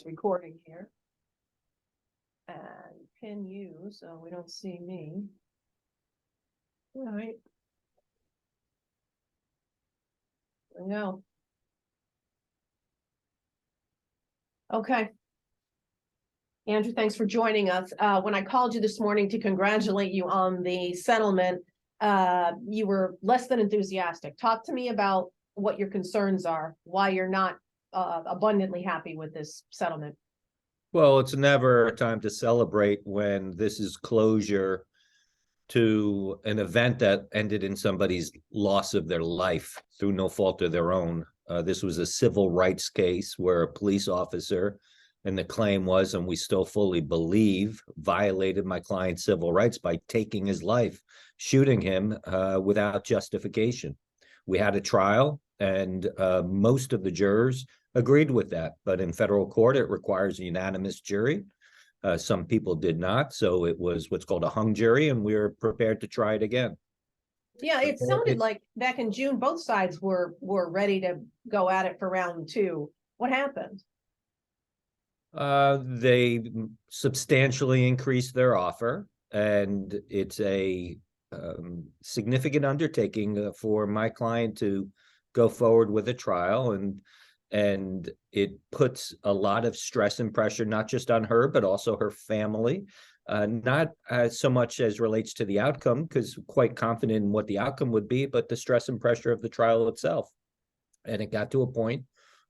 recording here. And pin you so we don't see me. All right. There we go. Okay. Andrew, thanks for joining us. When I called you this morning to congratulate you on the settlement, you were less than enthusiastic. Talk to me about what your concerns are, why you're not abundantly happy with this settlement. Well, it's never a time to celebrate when this is closure to an event that ended in somebody's loss of their life through no fault of their own. This was a civil rights case where a police officer, and the claim was, and we still fully believe, violated my client's civil rights by taking his life, shooting him without justification. We had a trial, and most of the jurors agreed with that. But in federal court, it requires a unanimous jury. Some people did not, so it was what's called a hung jury, and we were prepared to try it again. Yeah, it sounded like back in June, both sides were ready to go at it for round two. What happened? They substantially increased their offer, and it's a significant undertaking for my client to go forward with a trial, and it puts a lot of stress and pressure, not just on her, but also her family. Not so much as relates to the outcome, because quite confident in what the outcome would be, but the stress and pressure of the trial itself. And it got to a point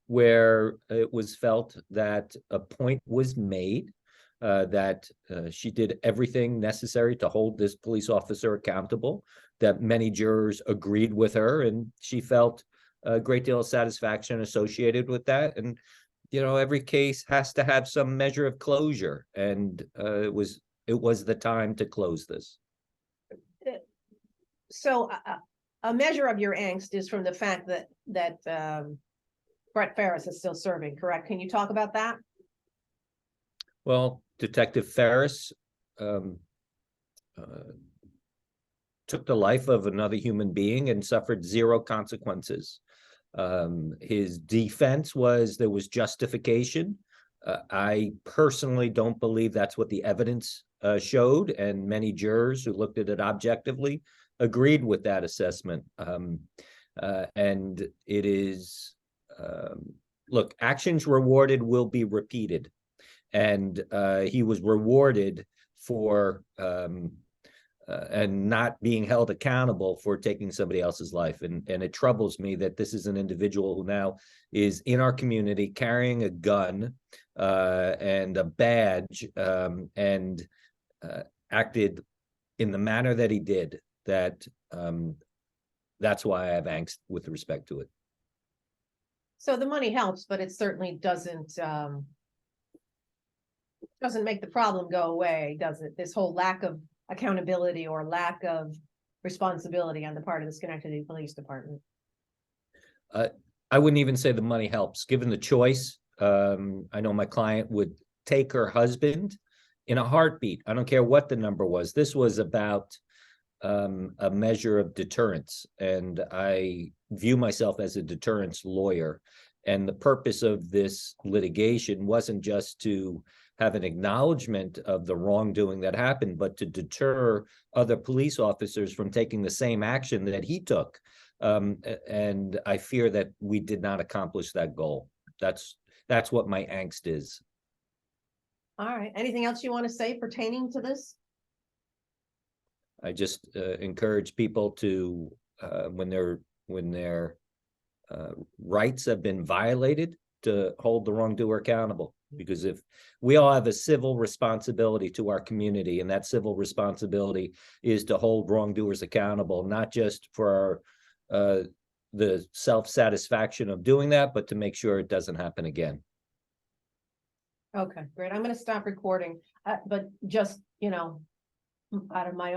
where it was felt that a point was made, that she did everything necessary to hold this police officer accountable, that many jurors agreed with her, and she felt a great deal of satisfaction associated with that. And, you know, every case has to have some measure of closure, and it was the time to close this. So a measure of your angst is from the fact that Brett Ferris is still serving, correct? Can you talk about that? Well, Detective Ferris took the life of another human being and suffered zero consequences. His defense was there was justification. I personally don't believe that's what the evidence showed, and many jurors who looked at it objectively agreed with that assessment. And it is, look, actions rewarded will be repeated. And he was rewarded for and not being held accountable for taking somebody else's life. And it troubles me that this is an individual who now is in our community carrying a gun and a badge, and acted in the manner that he did. That's why I have angst with respect to it. So the money helps, but it certainly doesn't make the problem go away, does it? This whole lack of accountability or lack of responsibility on the part of the Schenectady Police Department. I wouldn't even say the money helps. Given the choice, I know my client would take her husband in a heartbeat. I don't care what the number was. This was about a measure of deterrence, and I view myself as a deterrence lawyer. And the purpose of this litigation wasn't just to have an acknowledgement of the wrongdoing that happened, but to deter other police officers from taking the same action that he took. And I fear that we did not accomplish that goal. That's what my angst is. All right. Anything else you want to say pertaining to this? I just encourage people to, when their rights have been violated, to hold the wrongdoer accountable. Because if we all have a civil responsibility to our community, and that civil responsibility is to hold wrongdoers accountable, not just for the self-satisfaction of doing that, but to make sure it doesn't happen again. Okay, great. I'm going to stop recording, but just, out of my